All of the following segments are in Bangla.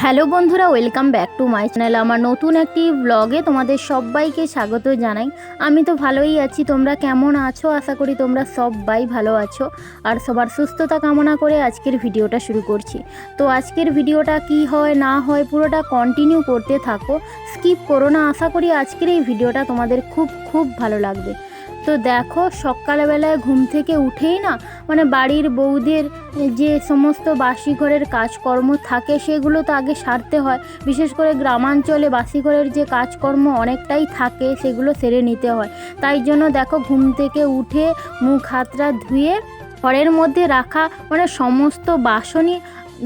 হ্যালো বন্ধুরা, welcome back to my channel. আমার নতুন একটি ব্লগে তোমাদের সবাইকে স্বাগত জানাই। আমি তো ভালোই আছি, তোমরা কেমন আছো? আশা করি তোমরা সবাই ভালো আছো আর সবার সুস্থতা কামনা করে আজকের ভিডিওটা শুরু করছি। তো আজকের ভিডিওটা কি হয় না হয় পুরোটা কন্টিনিউ করতে থাকো, স্কিপ করো না। আশা করি আজকের এই ভিডিওটা তোমাদের খুব ভালো লাগবে। তো দেখো, সকালবেলায় ঘুম থেকে উঠেই না বাড়ির বউদের যে সমস্ত বাসি ঘরের কাজকর্ম থাকে সেগুলো তো আগে সারতে হয়। বিশেষ করে গ্রামাঞ্চলে বাসি ঘরের যে কাজকর্ম অনেকটাই থাকে, সেগুলো সেরে নিতে হয়। তাই জন্য দেখো, ঘুম থেকে উঠে মুখ হাতটা ধুয়ে ঘরের মধ্যে রাখা সমস্ত বাসনই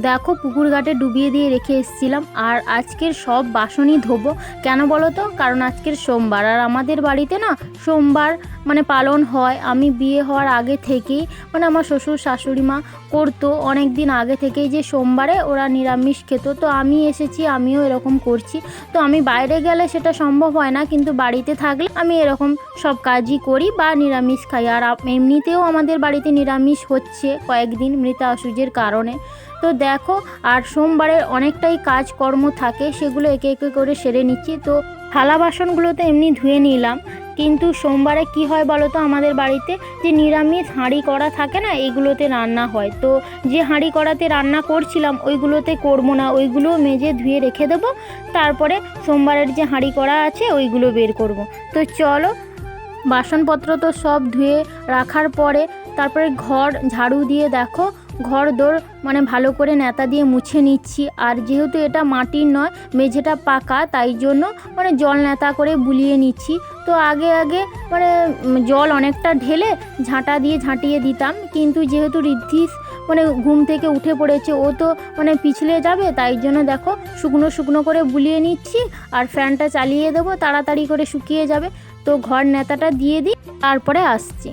দেখো পুকুর ঘাটে ডুবিয়ে দিয়ে রেখে এসেছিলাম। আর আজকের সব বাসনই ধোবো। কেন বলো তো? কারণ আজকের সোমবার, আর আমাদের বাড়িতে না সোমবার পালন হয়। আমি বিয়ে হওয়ার আগে থেকেই আমার শ্বশুর শাশুড়ি মা করতো অনেক দিন আগে থেকেই, যে সোমবারে ওরা নিরামিষ খেত। তো আমি এসেছি, আমিও এরকম করছি। তো আমি বাইরে গেলে সেটা সম্ভব হয় না, কিন্তু বাড়িতে থাকলে আমি এরকম সব কাজই করি বা নিরামিষ খাই। আর এমনিতেও আমাদের বাড়িতে নিরামিষ হচ্ছে কয়েকদিন মৃতা অসুখের কারণে। তো দেখো, আর সোমবারের অনেকটাই কাজকর্ম থাকে, সেগুলো একে একে করে সেরে নিচ্ছি। তো থালা বাসনগুলো তো এমনি ধুয়ে নিলাম, কিন্তু সোমবারে কি হয় বলো তো, আমাদের বাড়িতে যে নিরামিষ হাঁড়ি করা থাকে না, এইগুলোতে রান্না হয়। তো যে হাঁড়ি করাতে রান্না করছিলাম ওইগুলোতে করবো না, ওইগুলো মেজে ধুয়ে রেখে দেবো। তারপরে সোমবারের যে হাঁড়ি করা আছে ওইগুলো বের করব। তো চলো, বাসনপত্র তো সব ধুয়ে রাখার পরে তারপরে ঘর ঝাড়ু দিয়ে দেখো ঘর দোর ভালো করে ন্যাতা দিয়ে মুছে নিচ্ছি। আর যেহেতু এটা মাটির নয়, মেঝেটা পাকা, তাই জন্য জল ন্যাতা করে বুলিয়ে নিচ্ছি। তো আগে জল অনেকটা ঢেলে ঝাঁটা দিয়ে ঝাঁটিয়ে দিতাম, কিন্তু যেহেতু ঋদ্ধিস ঘুম থেকে উঠে পড়েছে, ও তো পিছলে যাবে, তাই জন্য দেখো শুকনো করে বুলিয়ে নিচ্ছি। আর ফ্যানটা চালিয়ে দেবো, তাড়াতাড়ি করে শুকিয়ে যাবে। তো ঘর ন্যাতাটা দিয়ে দিই, তারপরে আসছি।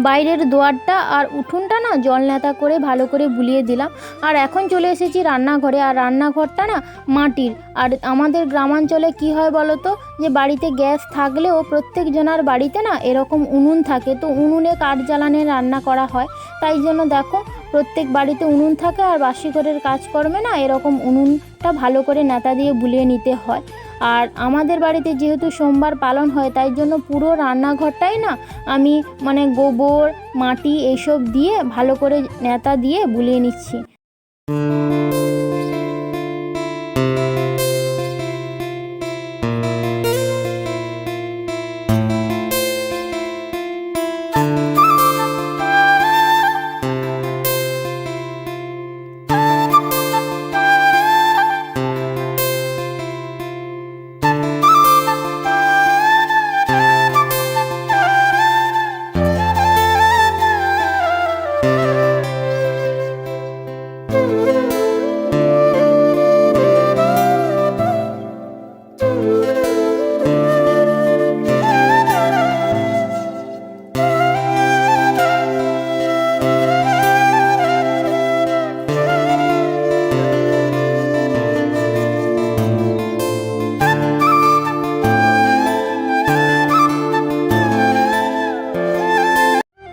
বাইরের দুয়ারটা আর উঠোনটা না জল ন্যাতা করে ভালো করে বুলিয়ে দিলাম। আর এখন চলে এসেছি রান্নাঘরে। আর রান্নাঘরটা না মাটির। আর আমাদের গ্রামাঞ্চলে কি হয় বলো তো, যে বাড়িতে গ্যাস থাকলেও প্রত্যেক জনার বাড়িতে না এরকম উনুন থাকে। তো উনুনে কাঠ জ্বালানে রান্না করা হয়। তাই জন্য দেখো, প্রত্যেক বাড়িতে উনুন থাকে, আর বাসি ঘরের কাজকর্মে না এরকম উনুনটা ভালো করে ন্যাতা দিয়ে বুলিয়ে নিতে হয়। আর আমাদের বাড়িতে যেহেতু সোমবার পালন হয়, তাই জন্য পুরো রান্নাঘরটাই না আমি গোবর মাটি এইসব দিয়ে ভালো করে ন্যাতা দিয়ে বুলিয়ে নিচ্ছি।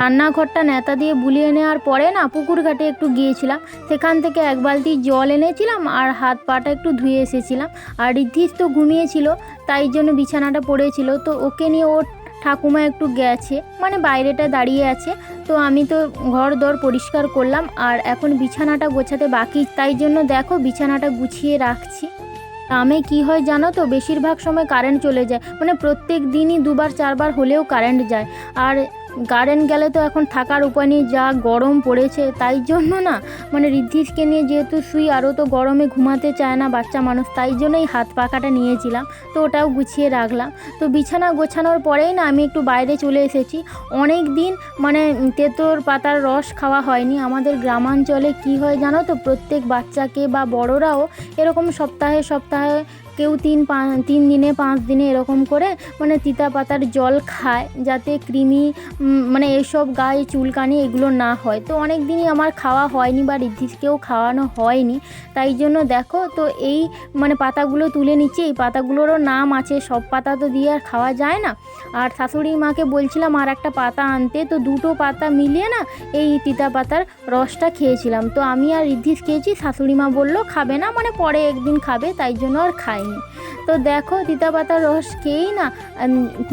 রান্নাঘরটা ন্যাতা দিয়ে বুলিয়ে নেওয়ার পরে না পুকুর ঘাটে একটু গিয়েছিলাম। সেখান থেকে এক বালতি জল এনেছিলাম আর হাত পাটা একটু ধুয়ে এসেছিলাম। আর ঋদ্ধিস তো ঘুমিয়েছিল, তাই জন্য বিছানাটা পড়েছিল। তো ওকে নিয়ে ওর ঠাকুমা একটু গেছে, বাইরেটা দাঁড়িয়ে আছে। তো আমি তো ঘর দর পরিষ্কার করলাম, আর এখন বিছানাটা গোছাতে বাকি, তাই জন্য দেখো বিছানাটা গুছিয়ে রাখছি। গ্রামে কি হয় জানো তো, বেশিরভাগ সময় কারেন্ট চলে যায়, প্রত্যেক দিনই 2বার 4বার হলেও কারেন্ট যায়। আর কারেন্ট গেলে তো এখন থাকার উপায় নেই, যা গরম পড়েছে। তাই জন্য না ঋদ্ধিসকে নিয়ে যেহেতু শুই, আরও তো গরমে ঘুমাতে চায় না বাচ্চা মানুষ, তাই জন্যই হাত পাখাটা নিয়েছিলাম। তো ওটাও গুছিয়ে রাখলাম। তো বিছানা গোছানোর পরেই না আমি একটু বাইরে চলে এসেছি। অনেক দিন তেঁতোর পাতার রস খাওয়া হয়নি। আমাদের গ্রামাঞ্চলে কি হয় জানো তো, প্রত্যেক বাচ্চাকে বা বড়রাও এরকম সপ্তাহে কেউ 3 দিনে 5 দিনে এরকম করে মানে তিতা পাতার জল খায়, যাতে কৃমি মানে এসব গায়ে চুলকানি এগুলো না হয়। তো অনেক দিনই আমার খাওয়া হয়নি বা ঋদ্ধিকেও খাওয়ানো হয়নি, তাই জন্য দেখো তো এই মানে পাতাগুলো তুলে নিচ্ছি। এই পাতাগুলোরও নাম আছে, সব পাতা তো দিয়ে আর খাওয়া যায় না। আর শাশুড়ি মাকে বলছিলাম আর একটা পাতা আনতে, তো দুটো পাতা মিলিয়ে না এই তিতা পাতার রসটা খেয়েছিলাম। তো আমি আর ঋদ্ধিস খেয়েছি, শাশুড়ি মা বললো খাবে না, মানে পরে একদিন খাবে, তাই জন্য আর খাইনি। তো দেখো তিতা পাতার রস খেয়েই না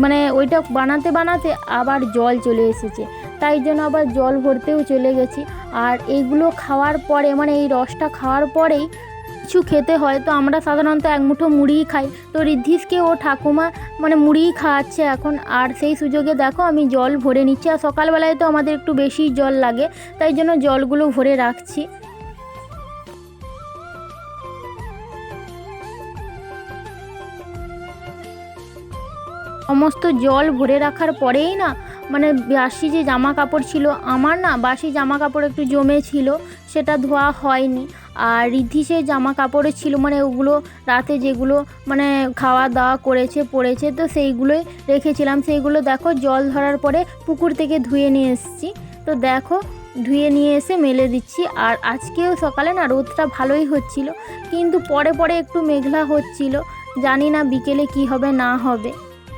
মানে ওইটা বানাতে বানাতে আবার জল চলে এসেছে, তাই জন্য আবার জল ভরতেও চলে গেছি। আর এইগুলো খাওয়ার পরে মানে এই রসটা খাওয়ার পরেই কিছু খেতে হয়। তো আমরা সাধারণত এক মুঠো মুড়িই খাই, তো ঋদ্ধিসকে ও ঠাকুমা মানে মুড়িই খাওয়াচ্ছে এখন। আর সেই সুযোগে দেখো আমি জল ভরে নিচ্ছি। আর সকালবেলায় তো আমাদের একটু বেশি জল লাগে, তাই জন্য জলগুলো ভরে রাখছি। সমস্ত জল ভরে রাখার পরেই না মানে বাসি যে জামা কাপড় ছিল আমার, না বাসি জামা কাপড় একটু জমে ছিল, সেটা ধোয়া হয়নি। আর ঋদ্ধিসের জামা কাপড়ে ছিল মানে ওগুলো রাতে যেগুলো মানে খাওয়া দাওয়া করেছে পড়েছে, তো সেইগুলোই রেখেছিলাম। সেইগুলো দেখো জল ধরার পরে পুকুর থেকে ধুয়ে নিয়ে এসেছি। তো দেখো ধুয়ে নিয়ে এসে মেলে দিচ্ছি। আর আজকেও সকালে না রোদটা ভালোই হচ্ছিল, কিন্তু পরে পরে একটু মেঘলা হচ্ছিল, জানি না বিকেলে কি হবে না হবে।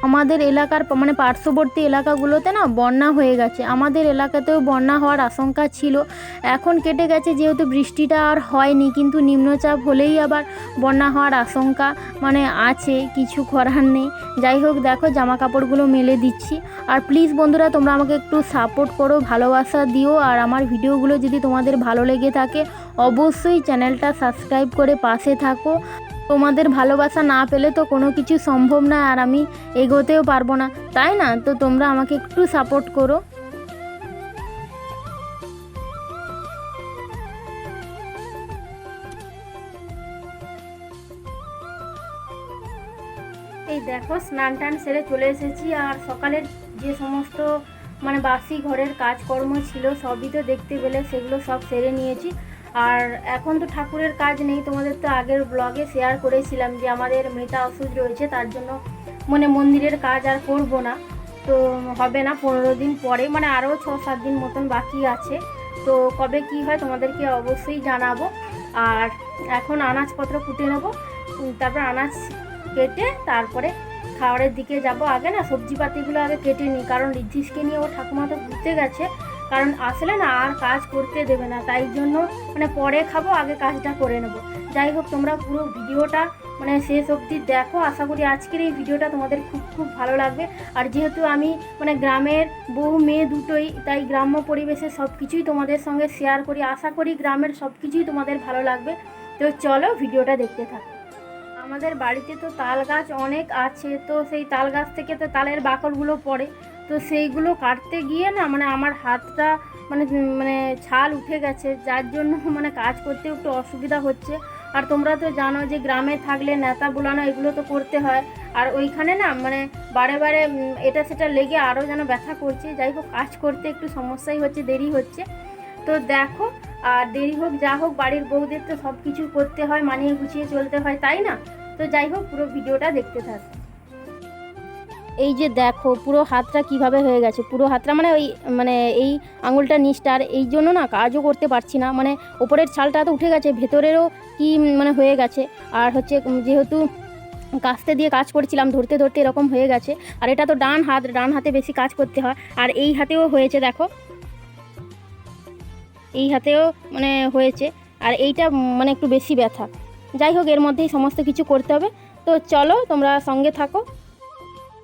আমাদের এলাকার মানে পার্শ্ববর্তী এলাকাগুলোতে না বন্যা হয়ে গেছে, আমাদের এলাকাতেও বন্যা হওয়ার আশঙ্কা ছিল, এখন কেটে গেছে যেহেতু বৃষ্টিটা আর হয়নি, কিন্তু নিম্নচাপ হলেই আবার বন্যা হওয়ার আশঙ্কা মানে আছে, কিছু করার নেই। যাই হোক দেখো জামা কাপড়গুলো মেলে দিচ্ছি। আর প্লিজ বন্ধুরা তোমরা আমাকে একটু সাপোর্ট করো, ভালোবাসা দিও। আর আমার ভিডিওগুলো যদি তোমাদের ভালো লেগে থাকে অবশ্যই চ্যানেলটা সাবস্ক্রাইব করে পাশে থাকো। তোমাদের ভালোবাসা না পেলে তো কোনো কিছু সম্ভব না, আর আমি এগোতেও পারবো না, তাই না? তো তোমরা আমাকে একটু সাপোর্ট করো। এই দেখো স্নান টান সেরে চলে এসেছি। আর সকালের যে সমস্ত মানে বাসি ঘরের কাজকর্ম ছিল সবই তো দেখতে পেলে, সেগুলো সব সেরে নিয়েছি। আর এখন তো ঠাকুরের কাজ নেই, তোমাদের তো আগের ব্লগে শেয়ার করেছিলাম যে আমাদের মৃতা ওষুধ রয়েছে, তার জন্য মানে মন্দিরের কাজ আর করব না, তো হবে না 15 দিন পরে, মানে আরও 6-7 দিন মতন বাকি আছে। তো কবে কি হয় তোমাদেরকে অবশ্যই জানাবো। আর এখন আনাজপত্র কুটে নেব, তারপর আনাজ কেটে তারপরে খাবারের দিকে যাব। আগে না সবজিপাতিগুলো আগে কেটে নিই, কারণ ঋদ্ধিসকে নিয়ে ও ঠাকুমা তো ঘুরতে গেছে, কারণ আসলে না আর কাজ করতে দেবে না, তাই জন্য মানে পরে খাবো, আগে কাজটা করে নেব। যাই হোক তোমরা পুরো ভিডিওটা মানে শেষ অবধি দেখো, আশা করি আজকের এই ভিডিওটা তোমাদের খুব খুব ভালো লাগবে। আর যেহেতু আমি মানে গ্রামের বউ মেয়ে দুটোই, তাই গ্রাম্য পরিবেশের সব কিছুই তোমাদের সঙ্গে শেয়ার করি, আশা করি গ্রামের সব কিছুই তোমাদের ভালো লাগবে। তো চলো ভিডিওটা দেখতে থাকো। আমাদের বাড়িতে তো তাল গাছ অনেক আছে, তো সেই তাল গাছ থেকে তো তালের বাকলগুলো পড়ে, তো সেইগুলো কাটতে গিয়ে না মানে আমার হাতটা মানে মানে ছাল উঠে গেছে, যার জন্য মানে কাজ করতে একটু অসুবিধা হচ্ছে। আর তোমরা তো জানো যে গ্রামে থাকলে নেতা বোলানো এগুলো তো করতে হয়, আর ওইখানে না মানে বারে বারে এটা সেটা লেগে আরও যেন ব্যথা করছে। যাই হোক কাজ করতে একটু সমস্যাই হচ্ছে, দেরি হচ্ছে। তো দেখো আর দেরি হোক যা হোক বাড়ির বউদের তো সব কিছু করতে হয়, মানিয়ে গুছিয়ে চলতে হয়, তাই না? তো যাই হোক পুরো ভিডিওটা দেখতে থাকো। এই যে দেখো পুরো হাতটা কিভাবে হয়ে গেছে, পুরো হাতটা মানে ওই মানে এই আঙুলটা নিচটা, আর এই জন্য না কাজও করতে পারছি না, মানে ওপরের ছালটা তো উঠে গেছে, ভেতরেরও কি মানে হয়ে গেছে। আর হচ্ছে যেহেতু কাস্তে দিয়ে কাজ করছিলাম ধরতে ধরতে এরকম হয়ে গেছে। আর এটা তো ডান হাত, ডান হাতে বেশি কাজ করতে হয়। আর এই হাতেও হয়েছে দেখো, এই হাতেও মানে হয়েছে, আর এইটা মানে একটু বেশি ব্যথা। যাই হোক এর মধ্যেই সমস্ত কিছু করতে হবে, তো চলো তোমরা সঙ্গে থাকো।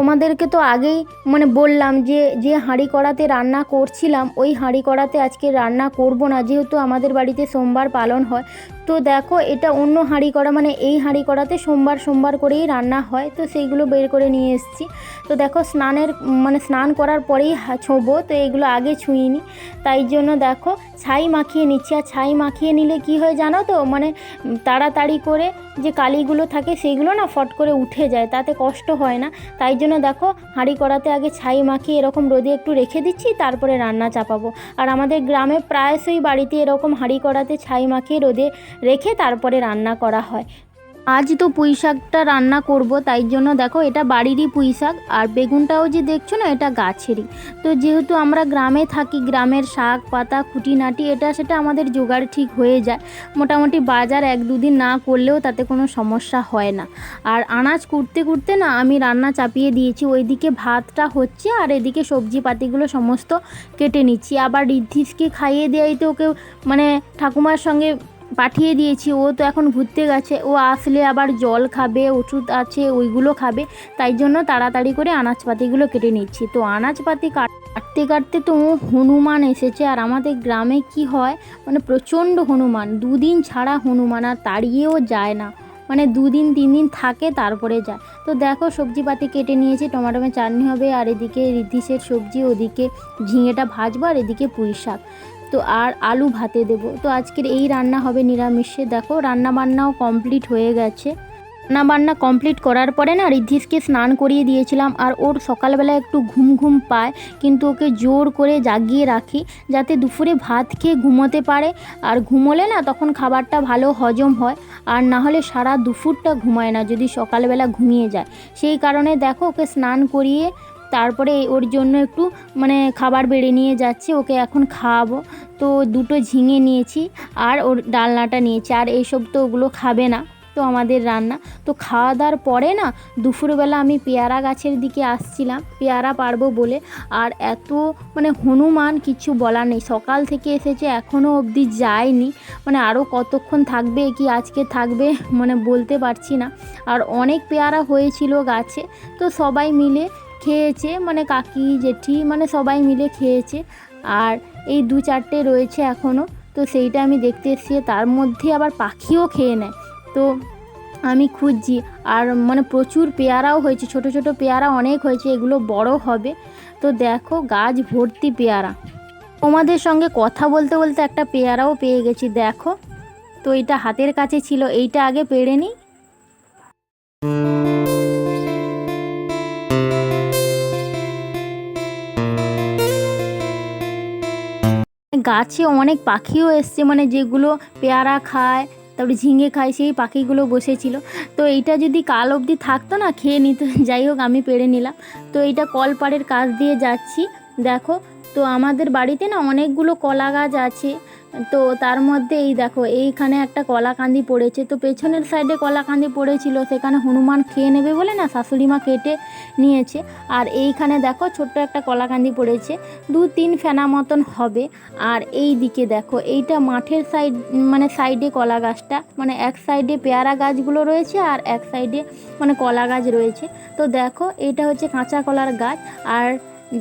তোমাদেরকে তো আগেই মানে বললাম যে যে হাঁড়ি কড়াতে রান্না করছিলাম ওই হাঁড়ি কড়াতে আজকে রান্না করব না, যেহেতু আমাদের বাড়িতে সোমবার পালন হয়। তো দেখো এটা অন্য হাঁড়ি কড়া, মানে এই হাঁড়ি কড়াতে সোমবার সোমবার করেই রান্না হয়, তো সেইগুলো বের করে নিয়ে এসেছি। তো দেখো স্নানের মানে স্নান করার পরেই ছোঁবো, তো এগুলো আগে ছুঁইনি, তাই জন্য দেখো ছাই মাখিয়ে নিচ্ছি। আর ছাই মাখিয়ে নিলে কি হয় জানো তো, মানে তাড়াতাড়ি করে যে কালিগুলো থাকে সেইগুলো না ফট করে উঠে যায়, তাতে কষ্ট হয় না। তাই জন্য দেখো হাঁড়ি কড়াতে আগে ছাই মাখিয়ে এরকম রোদে একটু রেখে দিচ্ছি, তারপরে রান্না চাপাবো। আর আমাদের গ্রামে প্রায়শই বাড়িতে এরকম হাঁড়ি কড়াতে ছাই মাখিয়ে রোদে রেখে তারপরে রান্না করা হয়। আজ তো পুঁই শাকটা রান্না করব, তাই জন্য দেখো এটা বাড়িরই পুঁই শাক, আর বেগুনটাও যে দেখছো না এটা গাছেরই। তো যেহেতু আমরা গ্রামে থাকি, গ্রামের শাক পাতা খুঁটিনাটি এটা সেটা আমাদের জোগাড় ঠিক হয়ে যায়, মোটামুটি বাজার 1-2 দিন না করলেও তাতে কোনো সমস্যা হয় না। আর আনাজ কুটতে কুটতে না আমি রান্না চাপিয়ে দিয়েছি, ওইদিকে ভাতটা হচ্ছে আর এদিকে সবজি পাতিগুলো সমস্ত কেটে নিচ্ছি। আবার ঋদ্ধিসকে খাইয়ে দেওয়াই তো ওকে মানে ঠাকুমার সঙ্গে পাঠিয়ে দিয়েছি, ও তো এখন ঘুরতে গেছে, ও আসলে আবার জল খাবে, ওষুধ আছে ওইগুলো খাবে, তাই জন্য তাড়াতাড়ি করে আনাজপাতিগুলো কেটে নিচ্ছি। তো আনাজপাতি কাটতে কাটতে তো হনুমান এসেছে, আর আমাদের গ্রামে কি হয় মানে প্রচণ্ড হনুমান, 2 দিন ছাড়া হনুমান, আর তাড়িয়েও যায় না, মানে 2-3 দিন থাকে তারপরে যায়। তো দেখো সবজিপাতি কেটে নিয়েছি, টমেটো চাটনি হবে, আর এদিকে ঋদ্ধিসের সবজি, ওদিকে ঝিঙেটা ভাজবো, আর এদিকে পুঁই শাক, তো আর আলু ভাতে দেবো। তো আজকের এই রান্না হবে নিরামিষে। দেখো রান্না বান্নাও কমপ্লিট হয়ে গেছে। রান্নাবান্না কমপ্লিট করার পরে না ঋদ্ধিসকে স্নান করিয়ে দিয়েছিলাম, আর ওর সকালবেলা একটু ঘুম ঘুম পায়, কিন্তু ওকে জোর করে জাগিয়ে রাখি যাতে দুপুরে ভাত খেয়ে ঘুমোতে পারে, আর ঘুমোলে না তখন খাবারটা ভালো হজম হয়, আর না হলে সারা দুপুরটা ঘুমায় না যদি সকালবেলা ঘুমিয়ে যায়। সেই কারণে দেখো ওকে স্নান করিয়ে তারপরে ওর জন্য একটু মানে খাবার বেড়ে নিয়ে যাচ্ছি, ওকে এখন খাওয়াবো। তো 2টো ঝিঙে নিয়েছি আর ওর ডালনাটা নিয়েছি, আর এইসব তো ওগুলো খাবে না, তো আমাদের রান্না। তো খাওয়া দাওয়ার পরে না দুপুরবেলা আমি পেয়ারা গাছের দিকে আসছিলাম পেয়ারা পারবো বলে, আর এত মানে হনুমান কিছু বলার নেই, সকাল থেকে এসেছে এখনও অবধি যায়নি, মানে আরও কতক্ষণ থাকবে কি আজকে থাকবে মানে বলতে পারছি না। আর অনেক পেয়ারা হয়েছিল গাছে, তো সবাই মিলে খেয়েছে, মানে কাকি জেঠি মানে সবাই মিলে খেয়েছে, আর এই 2-4টে রয়েছে এখনও, তো সেইটা আমি দেখতে এসেছি। তার মধ্যে আবার পাখিও খেয়ে নেয়, তো আমি খুঁজছি। আর মানে প্রচুর পেয়ারাও হয়েছে, ছোট ছোট পেয়ারা অনেক হয়েছে, এগুলো বড় হবে। তো দেখো গাছ ভর্তি পেয়ারা। তোমাদের সঙ্গে কথা বলতে বলতে একটা পেয়ারাও পেয়ে গেছি দেখো। তো এটা হাতের কাছে ছিল, এইটা আগে পেড়ে নিই। গাছে অনেক পাখিও এসছে, মানে যেগুলো পেয়ারা খায় তারপরে ঝিঙে খায় সেই পাখিগুলো বসেছিল। তো এইটা যদি কাল অবধি থাকতো না খেয়ে নিত, যাই হোক আমি পেড়ে নিলাম। তো এইটা কলপাড়ের কাছ দিয়ে যাচ্ছি দেখো। তো আমাদের বাড়িতে না অনেকগুলো কলা গাছ আছে, তো তার মধ্যে এই দেখো এইখানে একটা কলাকান্দি পড়েছে, তো পেছনের সাইডে কলাকান্দি পড়েছিল, সেখানে হনুমান খেয়ে নেবে বলে না শাশুড়ি মা কেটে নিয়েছে। আর এইখানে দেখো ছোট্ট একটা কলাকান্দি পড়েছে, 2-3 ফেনা মতন হবে। আর এই দিকে দেখো এইটা মাঠের সাইড মানে সাইডে কলা গাছটা, মানে এক সাইডে পেয়ারা গাছগুলো রয়েছে আর এক সাইডে মানে কলা গাছ রয়েছে। তো দেখো এটা হচ্ছে কাঁচা কলার গাছ, আর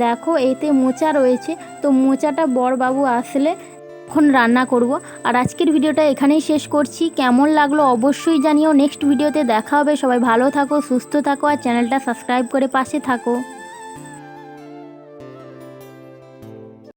দেখো এতে মোচা রয়েছে, তো মোচাটা বড়বাবু আসলে এখন রান্না করব। আর আজকের ভিডিওটা এখানেই শেষ করছি, কেমন লাগলো অবশ্যই জানিও। নেক্সট ভিডিওতে দেখা হবে, সবাই ভালো থাকো সুস্থ থাকো আর চ্যানেলটা সাবস্ক্রাইব করে পাশে থাকো।